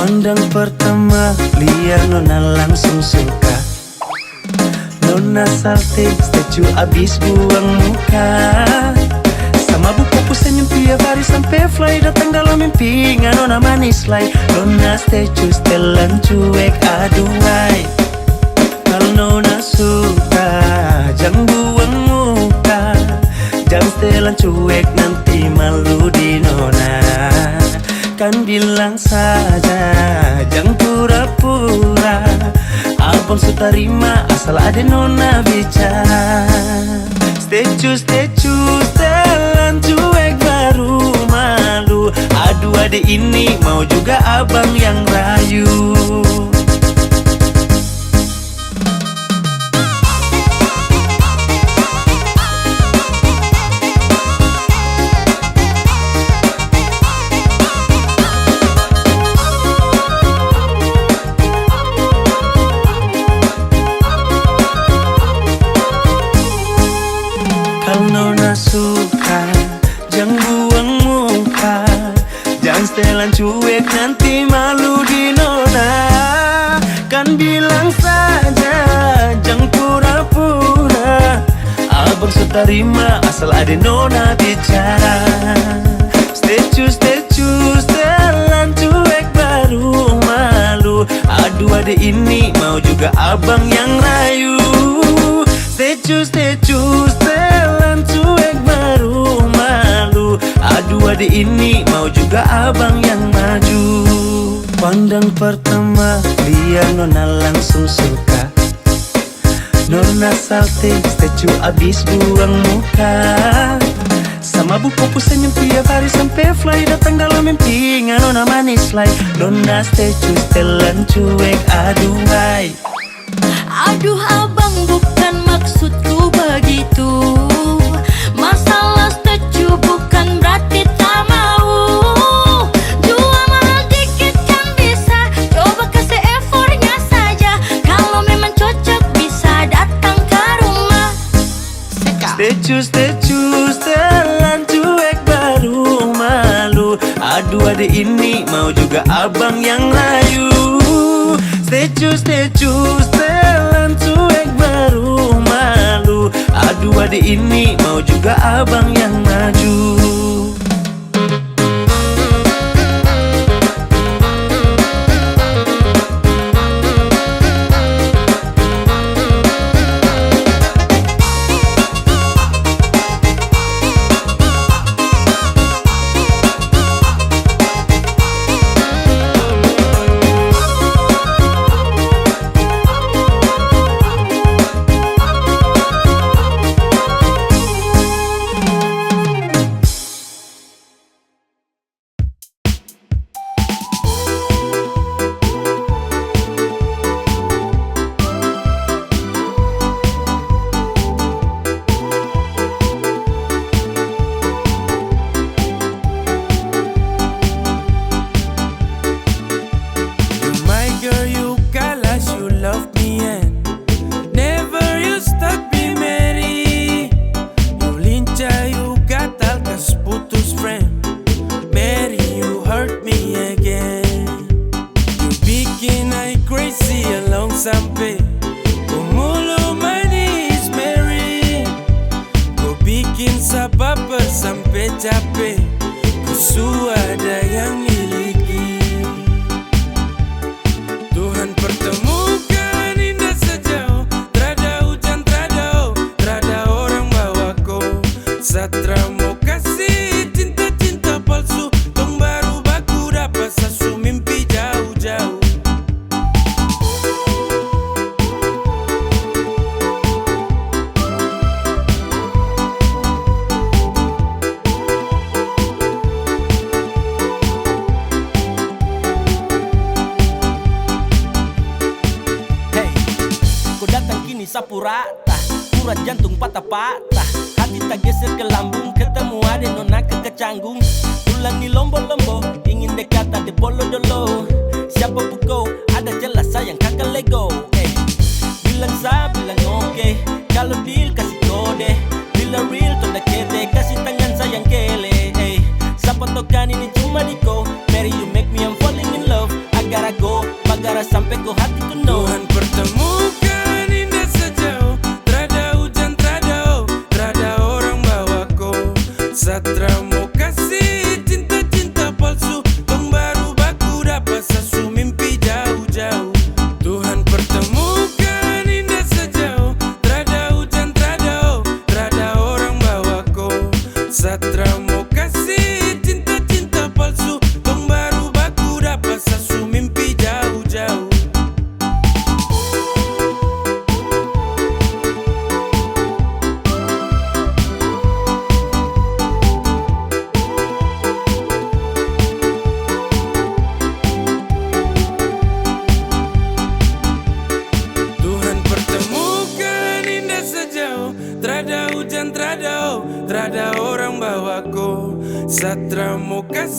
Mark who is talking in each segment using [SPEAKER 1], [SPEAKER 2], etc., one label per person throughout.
[SPEAKER 1] Pandang pertama liar nona langsung suka. Nona salting statue abis buang muka. Sama bu fokus senyum tiap hari sampai fly. Datang dalam mimpi nona manis lay. Nona statue setelan cuek aduhai. Kalau nona suka jangan buang muka. Jangan setelan cuek nanti malu di nona. Kan bilang saja jangan pura-pura. Abang suka terima asal ada nona bicara. Statue setelan cuek baru malu. Aduh adek ini mau juga abang yang rayu. Kalau nona suka jangan buang muka. Jangan setelan cuek nanti malu di nona. Kan bilang saja jangan pura-pura. Abang suka terima asal ada nona bicara. Statue setelan cuek baru malu. Aduh adek ini mau juga abang yang rayu. Statue setelan cuek baru malu. Aduh adek ini mau juga abang yang maju. Pandang pertama liar nona langsung suka. Nona salting statue abis buang muka. Sama bu fokus senyum tiap hari sampai fly. Datang dalam mimpi nona manis lay. Nona statue setelan cuek aduhai.
[SPEAKER 2] Aduh abang bukan maksudku begitu. Masalah statue bukan berarti tak mau. Jual mahal dikit kan bisa. Coba kasih effortnya saja. Kalau memang cocok bisa datang ke rumah.
[SPEAKER 1] Statue setelan cuek baru malu. Aduh adek ini mau juga abang yang rayu. Statue setelan cuek baru malu. Aduh adek ini mau juga abang yang maju.
[SPEAKER 3] Sampai pemulu manis Mary. Kau bikin sabab sampai capek. Ku suada yang miliki. Tuhan pertemukan indah sejauh. Trada hujan, trada orang bawa kau. Satra mau kasih cinta palsu. Tong baru baku dapat sasu mimpi jauh-jauh.
[SPEAKER 4] Sapu rata, urat jantung patah-patah. Hati tak geser ke lambung. Ketemu ada nona kecanggung. Tulang di lombo-lombo, ingin dekat ada bolo-dolo. Siapa pukau, ada jelas sayang kakak Lego. Bilang sa, bilang oke. Kalau deal kasih kode. Bila real, tonda kede. Kasih tangan sayang kele. Siapa tokan ini cuma diko. Mary you make me I'm falling in love. I got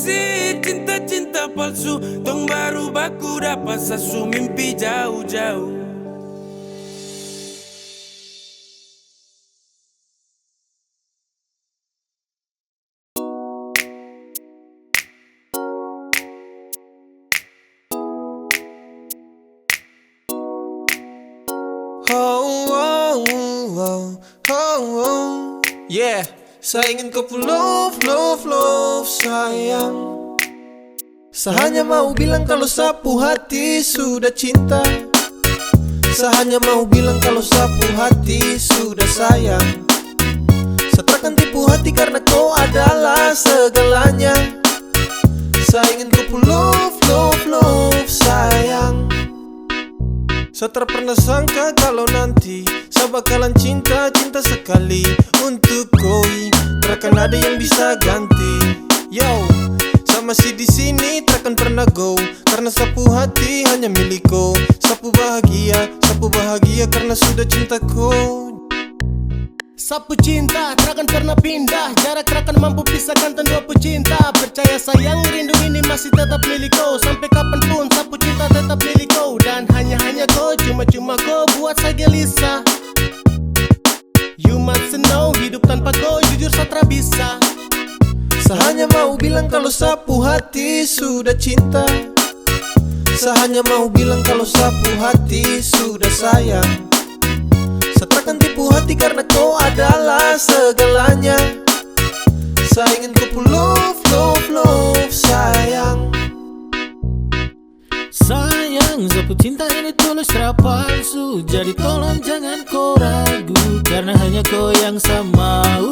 [SPEAKER 3] kasih, cinta-cinta palsu. Tong baru baku dapat sasu mimpi jauh-jauh.
[SPEAKER 5] Yeah, saya ingin kau love, love, love sayang. Saya hanya mau bilang kalau sapu hati sudah cinta. Saya hanya mau bilang kalau sapu hati sudah sayang. Saya takkan tipu hati karena kau adalah segalanya. Saya ingin kau love, love, love sayang. Saya tak pernah sangka kalau nanti saya bakalan cinta, cinta sekali untuk koi. Takkan ada yang bisa ganti. Yo, saya masih di sini, takkan pernah go. Karena sapu hati hanya milik kau. Sapu bahagia karena sudah cinta kau.
[SPEAKER 4] Sapu cinta, takkan pernah pindah. Jarak takkan mampu pisahkan dua pecinta. Percaya sayang, rindu ini masih tetap milik kau. Sampai kapanpun sapu cinta tetap milik kau. Dan hanya kau, cuma kau buat saya gelisah. You must know, hidup tanpa kau jujur saya tak bisa.
[SPEAKER 5] Saya hanya mau bilang kalau sapu hati sudah cinta. Saya hanya mau bilang kalau sapu hati sudah sayang. Saya takkan tipu hati karena kau adalah segalanya. Saya ingin kau love, love, love sayang.
[SPEAKER 6] Sayang, sapu cinta ini tulus tak palsu. Jadi tolong jangan kau ragu, karena hanya kau yang saya mau.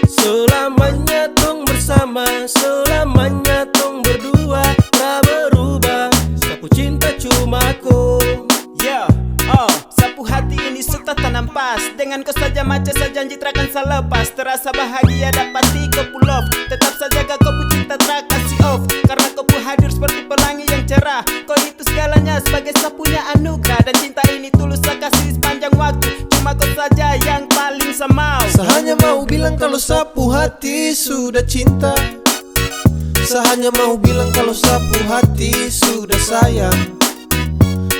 [SPEAKER 4] Selamanya tong bersama, selamanya tong berdua. Tak berubah, sapu cinta cuma kau.
[SPEAKER 7] Yeah, sapu hati ini sudah tanam pas. Dengan kau saja macam saya janji takkan saya lepas. Terasa bahagia dapati kau pull off. Tetap saja kau cinta tak kasih off. Karena kau hadir seperti pelangi yang cerah. Kau itu segalanya sebagai sapunya anugerah. Dan cinta ini tulus saya kasih sepanjang waktu. Cuma kau saja yang paling saya mau.
[SPEAKER 5] Saya hanya mau bilang kalau sapu hati sudah cinta. Saya hanya mau bilang kalau sapu hati sudah sayang.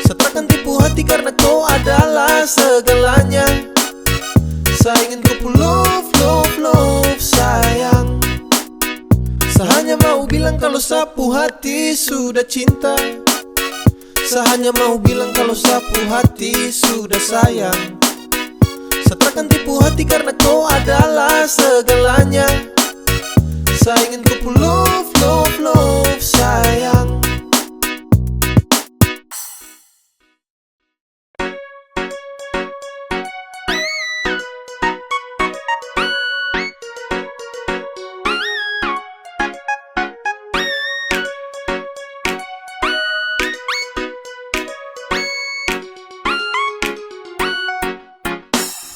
[SPEAKER 5] Saya takkan tipu hati karena kau adalah segalanya. Saya ingin kau love, love, love sayang. Saya hanya mau bilang kalau sapu hati sudah cinta. Saya hanya mau bilang kalau sapu hati sudah sayang. Saya takkan tipu hati karena kau adalah segalanya. Saya ingin kau love, love, love sayang.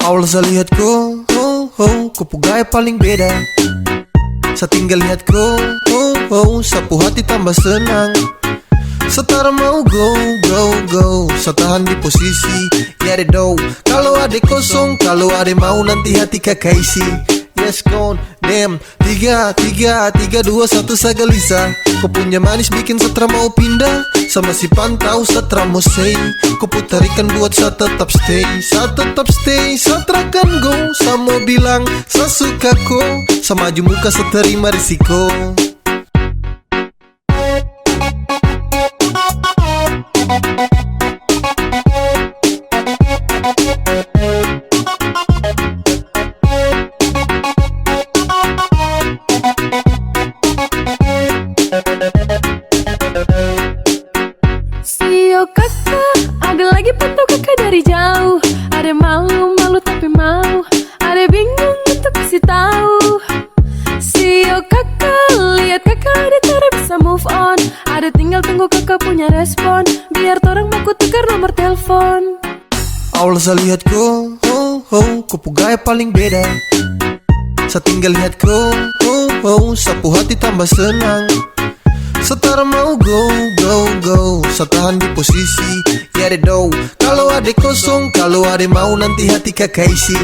[SPEAKER 5] Awal saya lihat kau, kau pegawai paling beda. Saya tinggal lihat kau, sapu hati tambah senang. Setara mau go, saya tahan di posisi. Ya de do, kalau ada kosong, kalau ada mau nanti hati kakak isi. Yes gone, damn, 3, 2, 1 saya gelisah. Kau punya manis bikin setra mau pindah. Sama si pantau setra mau say. Kau putarikan buat saya tetap stay. Saya tetap stay, saya terakan go. Saya mau bilang, saya suka kau. Saya maju muka, saya terima risiko.
[SPEAKER 2] Sio kakak, ada lagi pantau kakak dari jauh. Ada malu tapi mau. Ada bingung untuk kasih tahu. Sio kakak, lihat kakak ada cara bisa move on. Ada tinggal tunggu kakak punya respon. Biar torang mau tukar nomor telepon.
[SPEAKER 5] Awal saya lihat kau, kau pegawai paling beda. Saya tinggal lihat kau, sapu hati tambah senang. Setara mau go, saya tahan di posisi. Ya de do, kalau ada kosong, kalau ada mau nanti hati kakak isi.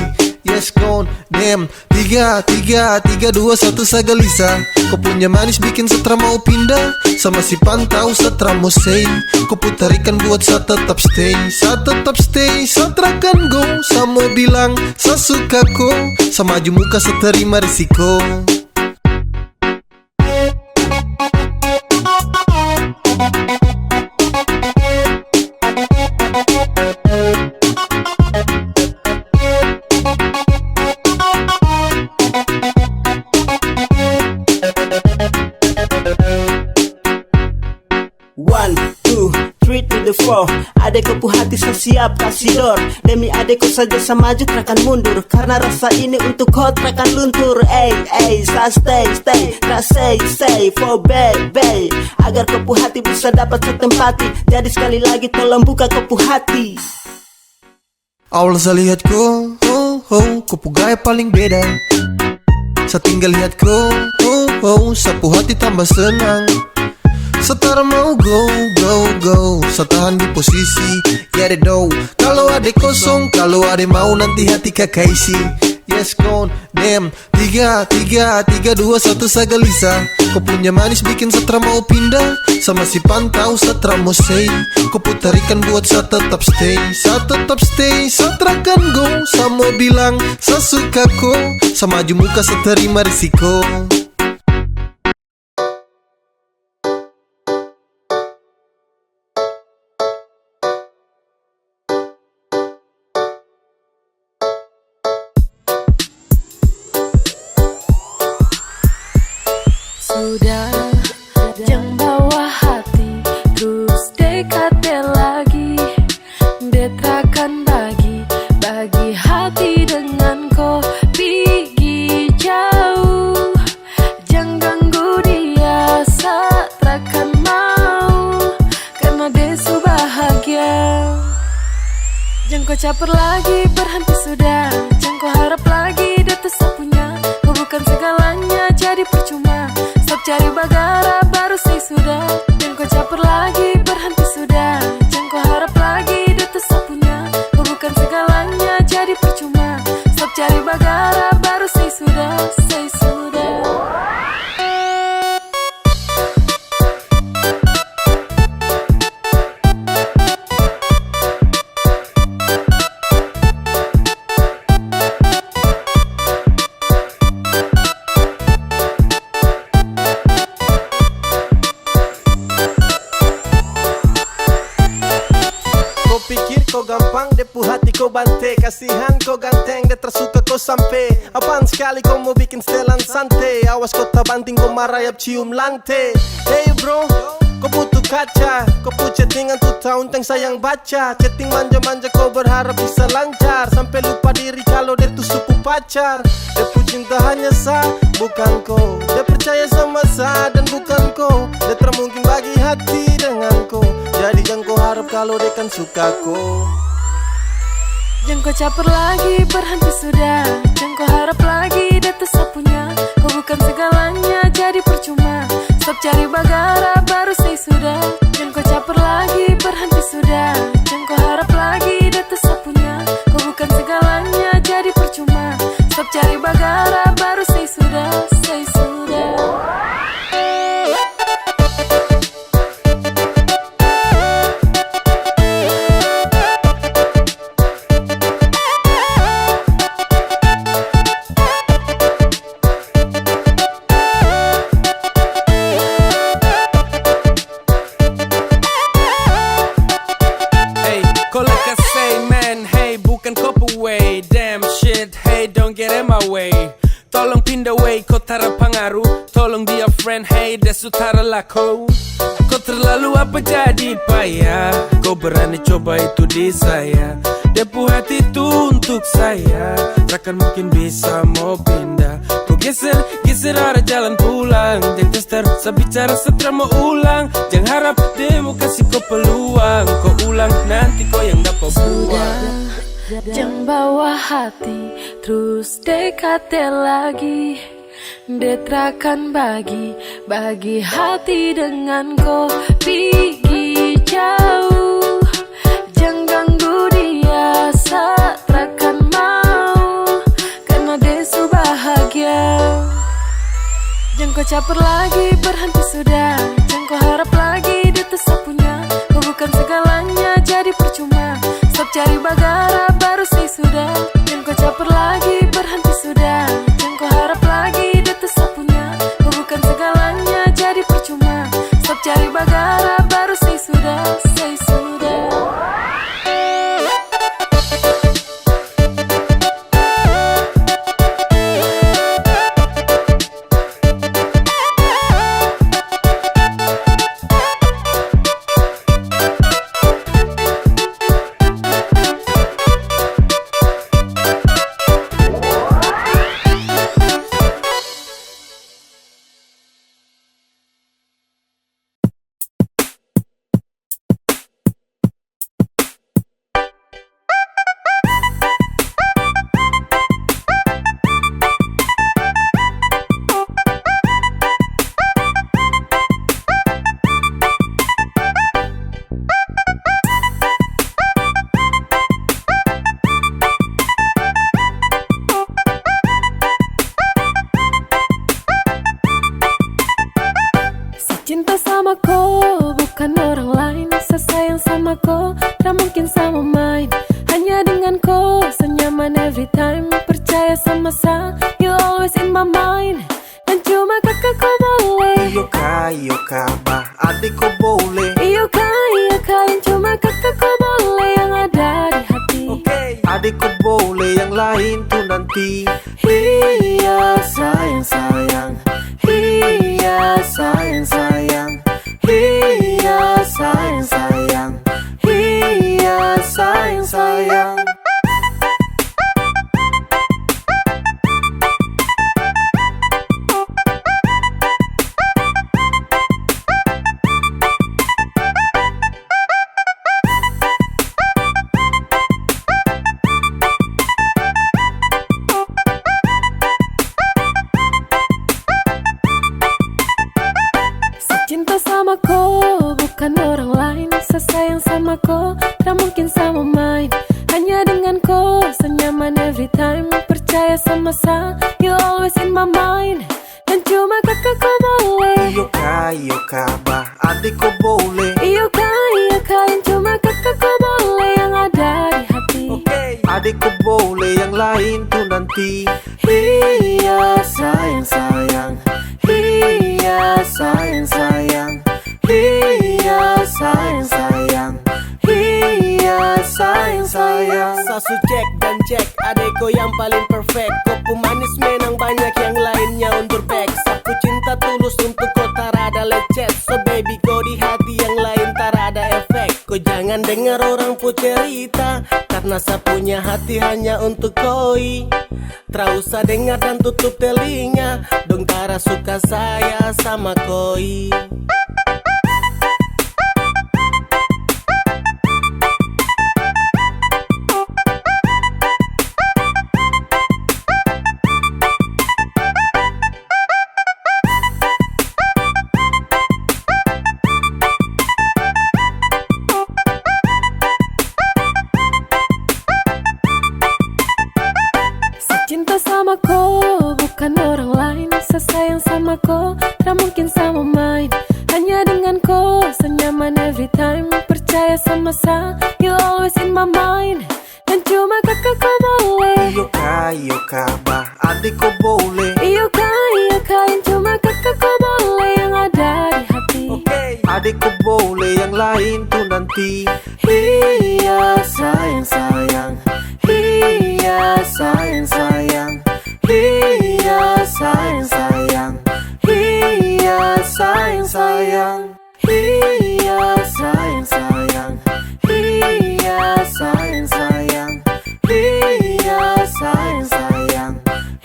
[SPEAKER 5] Yes gone, damn. 3, 2, 1 saya gelisah. Kau punya manis bikin setra mau pindah. Sama si pantau setra mau say. Kau putarikan buat saya tetap stay. Saya tetap stay, setra kan go. Saya mau bilang, saya suka kau. Sama maju muka saya terima risiko.
[SPEAKER 7] One, two, three to the four. Adekku hati saya siap kasih door. Demi adekku saja saya maju takkan mundur. Karena rasa ini untuk kau takkan luntur. Saya stay, tak say for baby. Agar kepu hati bisa dapat setempati. Jadi sekali lagi tolong buka kepu hati.
[SPEAKER 5] Awal saya lihat kau, kepu gaya paling beda. Saya tinggal lihat kau, sapu hati tambah senang. Setara mau go, saya tahan di posisi. Get it though. Kalau ada kosong, kalau ada mau nanti hati kakak isi. Yes gone, damn. 3, 2, 1 saya gelisah. Kau punya manis bikin setra mau pindah. Sama si pantau setra mau say. Kau putarikan buat saya tetap stay. Saya tetap stay, setra kan go. Saya mau bilang, saya suka kau. Sama maju muka saya terima risiko.
[SPEAKER 2] Sudah, jangan bawa hati, terus dekati lagi. Detrakan bagi hati dengan kau pergi jauh. Jangan ganggu dia, satrakan mau, karena dia su bahagia. Jangan kau caper lagi, berhenti sudah. Jangan kau harap lagi, dia tuh sapunya. Kau bukan segalanya, jadi percuma. Stop cari bagara, baru say sudah. Jangan kau caper lagi, berhenti sudah. Jangan kau harap lagi, dia tuh sapunya. Kau bukan segalanya, jadi percuma. Stop cari bagara, baru say sudah, say sudah.
[SPEAKER 5] Pikir kau gampang, depu hati kau bante. Kasihan kau ganteng, dia tersuka kau sampai. Apaan sekali kau mau bikin setelan santai. Awas kau tak banting, kau marayap cium lantai. Hey bro, kau butuh kaca. Kau put chattingan tuh tahun teng sayang baca. Chatting manja-manja kau berharap bisa lancar. Sampai lupa diri kalau dia tuh suku pacar. Depu cinta hanya sah, bukan kau. Dia percaya sama sah dan bukan kau. Dia termungkin bagi hati dengan kau. Jadi jangan kau harap kalau dia kan suka kau.
[SPEAKER 2] Jangan kau caper lagi, berhenti sudah. Jangan kau harap lagi, dia tuh sapunya. Kau bukan segalanya, jadi percuma. Stop cari bagara, baru say sudah. Jangan kau caper lagi, berhenti sudah. Jangan kau harap lagi, dia tuh sapunya. Kau bukan segalanya, jadi percuma. Stop cari bagara, baru say sudah, say sudah.
[SPEAKER 3] Tolong pindah way, kau tara pengaruh. Tolong dia friend, hey dia sutara lako. Kau terlalu apa jadi payah. Kau berani coba itu di saya. Depu hati itu untuk saya. Takkan mungkin bisa mau pindah. Kau geser arah jalan pulang. Jangan tester, sebicara setra mau ulang. Jangan harap demo kasih kau peluang. Kau ulang nanti kau yang dapat buang.
[SPEAKER 2] Jangan bawa hati, terus dekati lagi. Detrakan bagi hati dengan kau pergi jauh. Jangan ganggu dia, satrakan mau, caper lagi, berhenti sudah. Jangan kau harap lagi dia tetap punya. Kau bukan segalanya, jadi percuma. Stop cari bagara, baru say sudah. Jangan kau caper lagi, berhenti sudah. Jangan kau harap lagi dia tetap punya. Kau bukan segalanya, jadi percuma. Stop cari bagara, baru say sudah, say sudah. Cinta sama kau, bukan orang lain. Saya sayang sama kau, tak mungkin sama main. Hanya dengan kau, senyaman every time. Percaya sama saya, you always in my mind. Dan cuma kakak kau boleh.
[SPEAKER 5] Iyo kah, bah adik kau boleh.
[SPEAKER 2] Iyo kah, cuma kakak kau boleh. Yang ada di hati.
[SPEAKER 5] Adik kau boleh, yang lain tuh nanti.
[SPEAKER 2] Iya sayang sayang. Iya sayang sayang. Iya sayang sayang. Iya sayang sayang. Cinta sama kau, bukan orang lain. Saya sayang sama kau, tak mungkin sama main. Hanya dengan kau, senyaman every time. Percaya sama saya, you always in my mind. Dan cuma kakak kau boleh.
[SPEAKER 5] Iyo kah, bah adik kau boleh.
[SPEAKER 2] Iyo kah, cuma kakak kau boleh. Yang ada di hati.
[SPEAKER 5] Adik kau boleh, yang lain tuh nanti.
[SPEAKER 2] Iya sayang sayang. Iya sayang sayang. Iya sayang sayang. Iya sayang sayang.
[SPEAKER 4] Sasu cek dan cek, adeko yang paling perfect. Kau manis menang banyak yang lainnya undur back. Sapu cinta tulus untuk kau tarada lecet. So baby kau di hati yang lain tarada efek. Kau jangan dengar orang pu cerita, karena sapunya hati hanya untuk koi. Tra usah dengar dan tutup telinga, dong tara suka saya sama koi.
[SPEAKER 2] Cinta sama kau, bukan orang lain. Saya sayang sama kau, tak mungkin sama main. Hanya dengan kau, senyaman every time. Percaya sama saya, you always in my mind. Dan cuma kakak kau boleh.
[SPEAKER 5] Iyo kah, bah adik kau boleh.
[SPEAKER 2] Iyo kah, cuma kakak kau boleh. Yang ada di hati.
[SPEAKER 5] Adik kau boleh, yang lain tuh nanti.
[SPEAKER 2] Iya sayang sayang. Iya sayang sayang. Iya sayang sayang. Iya sayang sayang. Iya sayang sayang. Iya sayang sayang. Iya sayang sayang.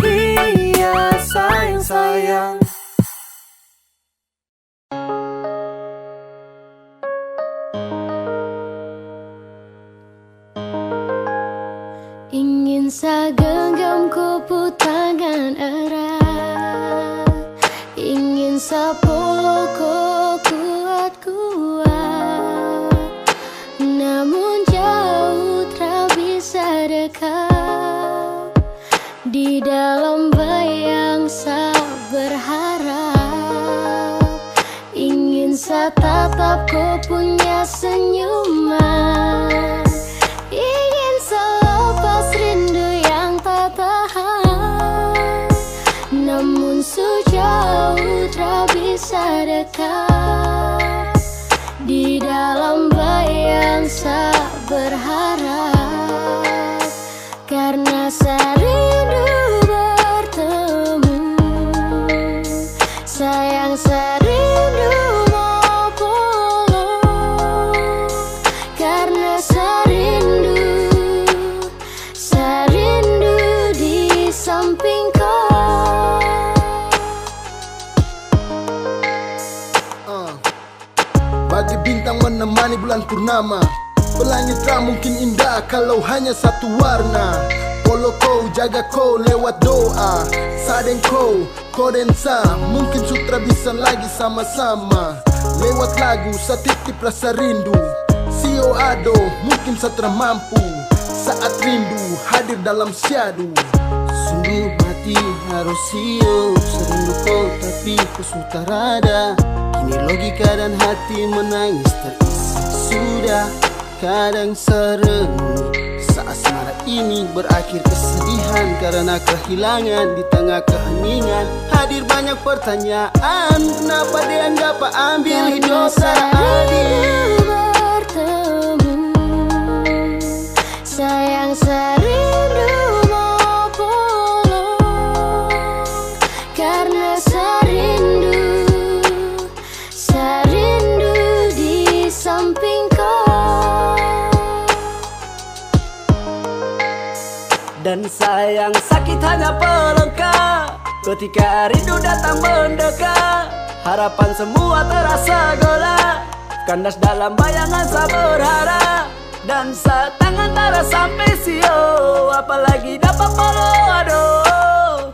[SPEAKER 2] Iya sayang sayang. Ingin saya genggam kupu tangan erat. Ingin saya peluk kuat-kuat. Tatap kau punya senyuman, ingin selepas rindu yang tak tahan. Namun sejauh tak bisa dekat, di dalam bayang saya berharap. Karena saya rindu bertemu, sayang saya rindu mau pulang. Karena saya rindu di samping kau.
[SPEAKER 8] Bagi bintang menemani bulan purnama, pelangit tak mungkin indah kalau hanya satu warna. Polo kau, jaga kau lewat doa. Sadeng kau, kodensa, mungkin sutra bisa lagi sama-sama. Lewat lagu, satitip rasa rindu. Sio ado, mungkin satra mampu. Saat rindu hadir dalam syadu.
[SPEAKER 9] Sungguh mati harus sio, serindu kau tapi ku sudah rada. Kini logika dan hati menangis terisi. Sudah kadang serenung saat asmara ini berakhir kesedihan karena kehilangan di tengah keheningan. Hadir banyak pertanyaan, kenapa dianggap ambil hidup tak adil.
[SPEAKER 2] Bertemu, sayang saya rindu mau pulang. Karena saya rindu di samping kau.
[SPEAKER 1] Dan sayang sakit hanya pelengkap ketika rindu datang mendekat. Harapan semua terasa gelap, kandas dalam bayangan saya berharap. Dan saat tangan tara sampai sio, apalagi dapat follow aduh.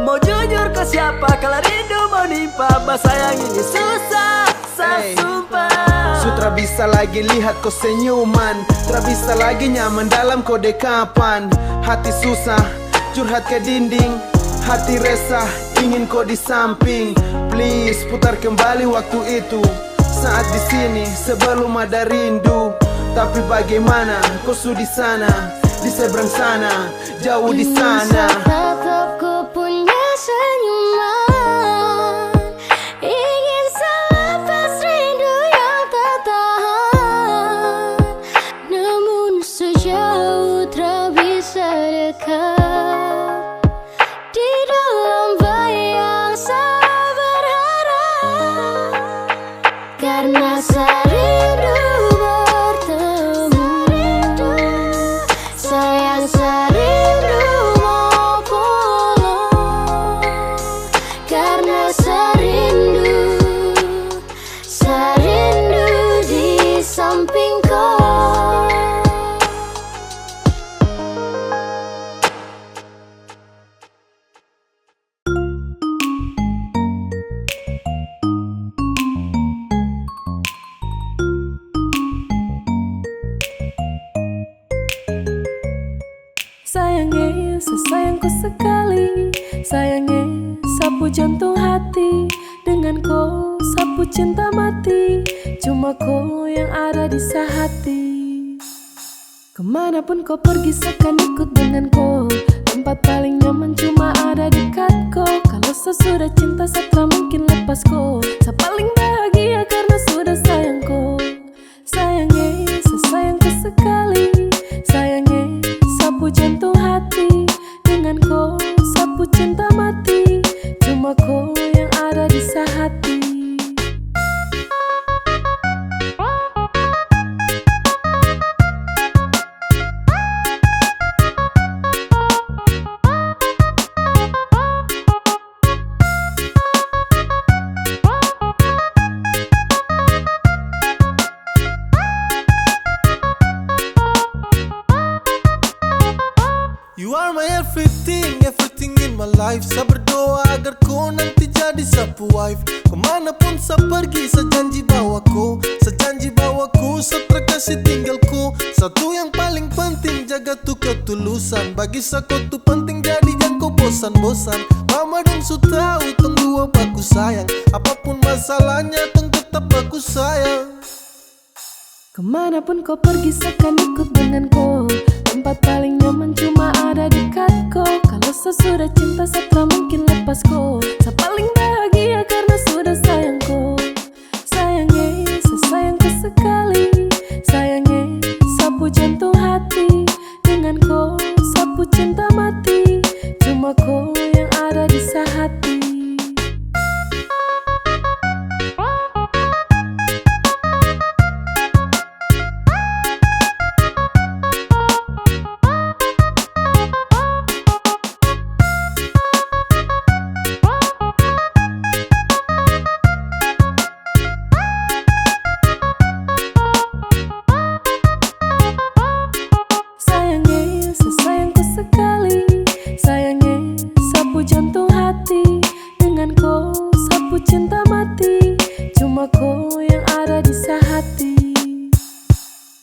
[SPEAKER 1] Mau jujur ke siapa kalau rindu menimpa, bah sayang ini susah, saya sumpah.
[SPEAKER 5] Sutra bisa lagi lihat kau senyuman, tak bisa lagi nyaman dalam kau dekapan. Hati susah, curhat ke dinding, hati resah, ingin kau di samping. Please putar kembali waktu itu, saat di sini sebelum ada rindu. Tapi bagaimana kau di sana, di seberang sana, jauh di sana.
[SPEAKER 2] Tatap kau punya senyuman, ingin selepas rindu yang tak tahan. Namun sejauh tak bisa dekat, di dalam bayang saya berharap. Karena saya rindu bertemu, sayang saya rindu mau pulang. Karena saya rindu di samping kau. Sayangnya, sesayangku sekali. Sayangnya, sapu jantung hati. Dengan kau, sapu cinta mati. Cuma kau yang ada di sehati. Kemanapun kau pergi, seakan ikut dengan kau. Tempat paling nyaman cuma ada dekat kau. Kalau sesudah cinta, setelah mungkin lepas kau. Saya paling bahagia karena sudah sayang kau. Sayangnya, sesayangku sekali. Sayangnya, sapu jantung hati. Dengan kau, sapu cinta mati. Cuma kau yang ada di sehati.
[SPEAKER 5] You are my everything, everything in my life. Saya berdoa agar kau nanti jadi sapu wife. Kemanapun saya pergi, saya janji bawaku. Saya janji bawaku, saya terkasih tinggalku. Satu yang paling penting, jaga tuh ketulusan. Bagi saya kau tuh penting, jadi jangan kau bosan-bosan. Mama dan su tahu, tunggu aku sayang. Apapun masalahnya, tunggu tetap aku sayang.
[SPEAKER 2] Kemanapun kau pergi seakan ikut denganku. Tempat paling nyaman cuma ada dekatku. Kalau sesudah cinta setelah mungkin lepasku. Saya paling bahagia karena sudah sayangku. Sayangnya, sesayangku sekali. Sayangnya, sapu jantung hati. Denganku, sapu cinta mati. Cuma kau yang ada di hati.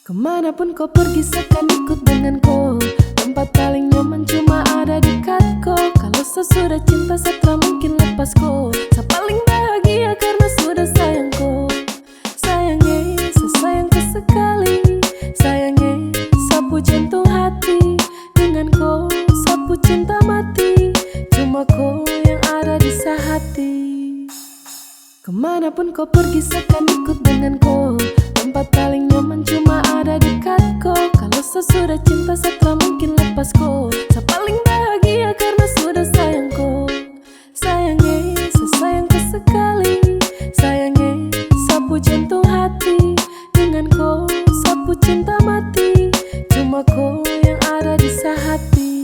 [SPEAKER 2] Kemanapun kau pergi seakan ikut denganku. Tempat paling nyaman cuma ada dekatku. Kalau sesudah cinta setelah mungkin lepasku. Saya paling bahagia karena sudah sayangku. Sayangnya, sesayangku sekali. Sayangnya, sapu jantung hati. Denganku, sapu cinta mati. Cuma kau yang ada di hati. Kemanapun kau pergi seakan ikut denganku. Tempat paling nyaman cuma ada dekatku. Kalau sesudah cinta setelah mungkin lepasku. Saya paling bahagia karena sudah sayangku. Sayangnya, sesayangku sekali. Sayangnya, sapu jantung hati. Denganku, sapu cinta mati. Cuma kau yang ada di hati.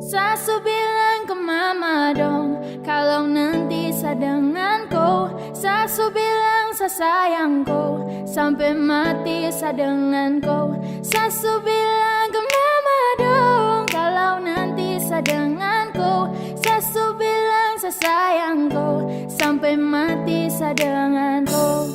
[SPEAKER 10] Sasu bilang ke mama dong, kalau nanti saya denganku. Sasu bilang saya sayangku, sampai mati saya denganku. Sasu bilang ke mama dong, kalau nanti saya denganku. Sasu bilang saya sayangku, sampai mati saya denganku.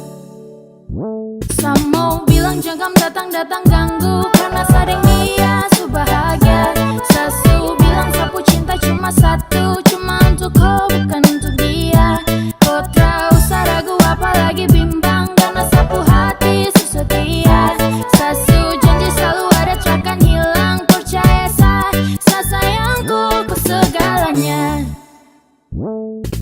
[SPEAKER 10] Saya mau bilang jangan datang-datang ganggu, karena sering dia su bahagia. Sasu bilang sapu cinta cuma satu, cuma untuk kau bukan untuk dia. Kau tahu saya ragu apalagi bimbang, karena sapu hati su setia. Sasu janji selalu ada takkan hilang, percaya saya sayangku kau segalanya.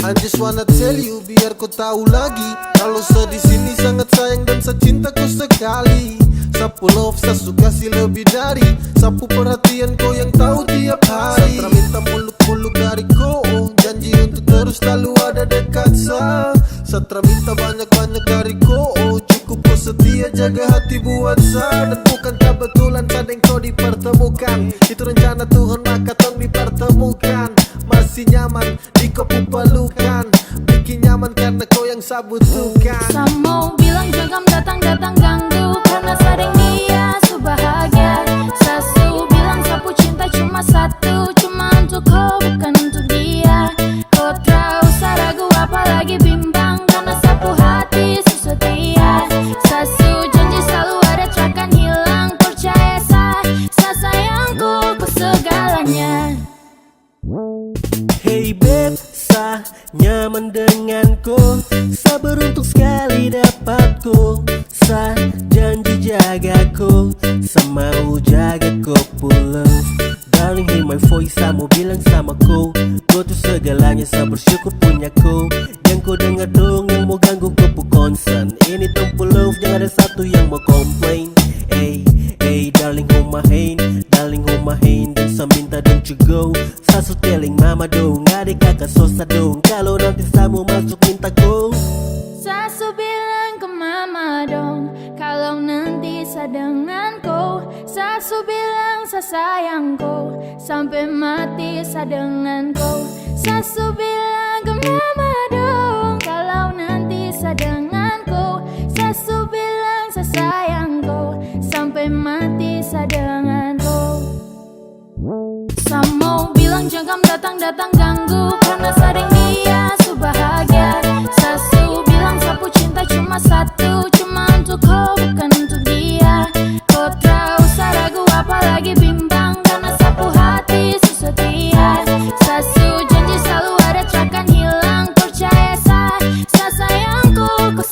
[SPEAKER 5] I just wanna tell you biar kau tahu lagi, kalau saya di sini sangat sayang dan saya cinta kau sekali. Sapu love saya suka kasih lebih dari sapu perhatian kau yang tahu tiap hari. Saya minta muluk-muluk dari kau, janji untuk terus selalu ada dekat saya. Saya minta banyak-banyak dari kau, cukup kau setia jaga hati buat saya. Dan bukan kebetulan kadang kau dipertemukan, itu rencana Tuhan maka tong dipertemukan. Masih nyaman di kau pelukan, bikin nyaman karena kau yang saya butuhkan.
[SPEAKER 10] Saya mau bilang jangan datang-datang ganggu, karena sering dia su bahagia. Sasu bilang sapu cinta cuma satu, cuma untuk kau bukan untuk dia. Kau tahu saya ragu apalagi bimbang, karena sapu hati su setia. Sasu janji selalu ada takkan hilang, percaya saya sayangku kau segalanya.
[SPEAKER 1] Hey babe, saya nyaman denganku. Saya beruntung sekali dapatku. Saya janji jagaku, saya mau jaga kau pulang. Darling, hear my voice, saya mau bilang sama kau. Kau tuh segalanya, saya bersyukur punya kau. Yang kau dengar dong yang mau ganggu kau pun concern. Ini tempat love, jangan ada satu yang mau complain. Hey, hey, darling, hold my hand. Darling, hold my hand. Dan saya minta don't you go. Saya so telling mama dong, adik kakak sosa dong. Kalau nanti saya mau masuk minta go.
[SPEAKER 10] Sasu bilang ke mama dong, kalau nanti saya denganku. Sasu bilang saya sayangku, sampai mati saya denganku. Sasu bilang ke mama dong, kalau nanti saya denganku. Sasu bilang saya sayangku, sampai mati saya denganku. Saya mau bilang jangan datang-datang ganggu, karena sering dia su bahagia. Sasu bilang sapu cinta cuma satu, cuma untuk kau bukan untuk dia. Kau tahu saya ragu apalagi bimbang, karena sapu hati su setia. Sasu janji selalu ada takkan hilang, percaya saya sayangku kau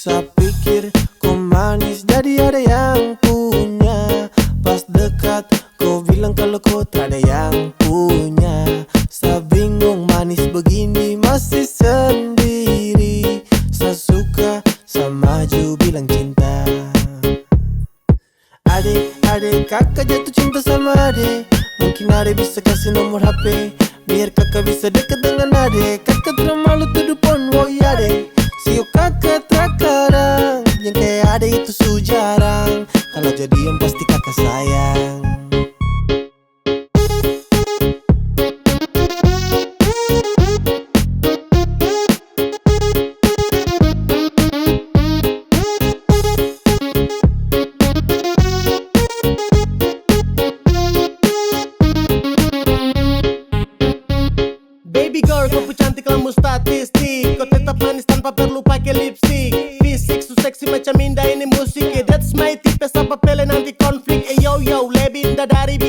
[SPEAKER 5] Saya pikir kau manis jadi ada yang punya. Pas dekat kau bilang kalau kau tak ada yang punya. Saya bingung manis begini masih sendiri. Saya suka, saya maju bilang cinta. Adek, kakak jatuh cinta sama adek. Mungkin adek bisa kasih nomor HP biar kakak bisa dekat dengan adek. Kakak tidak malu tuduh pon, woi adek. Sio kakak terkadang yang kayak adek itu su jarang. Kalau jadian pasti kakak sayang.
[SPEAKER 9] Baby girl, kau pun cantik lampu statistik. Kau tetap manis tanpa perlu pakai lipstick. Fisik su seksi macam Indah ini musik. That's my tipe, apa pele nanti konflik. Yo yo, lebih bidadari.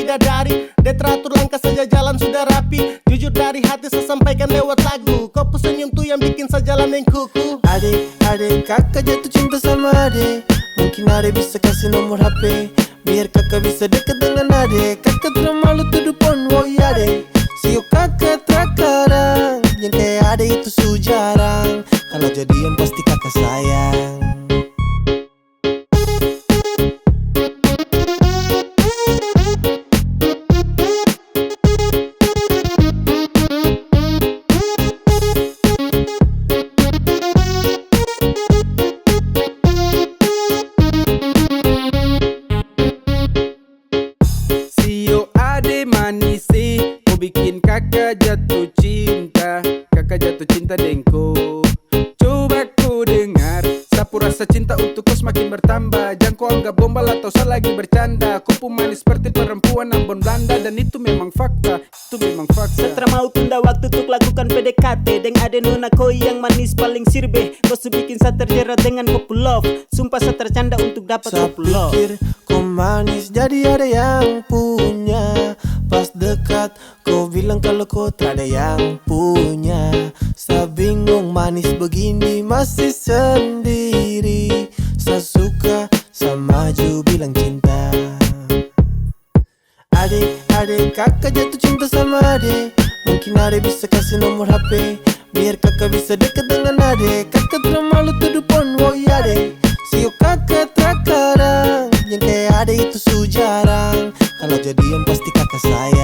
[SPEAKER 9] Dia teratur langkah saja jalan sudah rapi. Jujur dari hati saya sampaikan lewat lagu. Kau pun senyum tuh yang bikin saya jalan yang kuku.
[SPEAKER 5] Adek, kakak jatuh cinta sama adek. Mungkin adek bisa kasih nomor HP biar kakak bisa dekat dengan adek. Kakak tidak malu tuduh pon, woi adek. Sio kakak terkadang yang kayak adek itu su jarang. Kalau jadian pasti kakak sayang.
[SPEAKER 3] Sio ade manisi, mau bikin kakak jatuh cinta. Kakak jatuh cinta dengko. Coba ku dengar, sapu rasa cinta untuk kau semakin bertambah. Jangan kau anggap gombal atau saya lagi bercanda. Kau pun manis seperti perempuan Ambon Belanda. Dan itu memang fakta, itu memang fakta.
[SPEAKER 7] Setelah mau tunda waktu untuk lakukan PDKT dengan ade nona koi yang manis paling sirbe. Kau bikin saya terjerat dengan kopu love. Sumpah saya tercanda untuk dapat
[SPEAKER 5] Saya
[SPEAKER 7] kopu love.
[SPEAKER 5] pikir kau manis jadi ada yang punya. Pas dekat kau bilang kalau kau tak ada yang punya. Saya bingung manis begini masih sendiri. Saya suka, saya maju bilang cinta. Adek, kakak jatuh cinta sama adek. Mungkin adek bisa kasih nomor HP biar kakak bisa dekat dengan adek. Kakak tidak malu tuduh pon, woi adek. Sio kakak terkadang yang kayak adek itu su jarang. Kalau jadian pasti kakak sayang.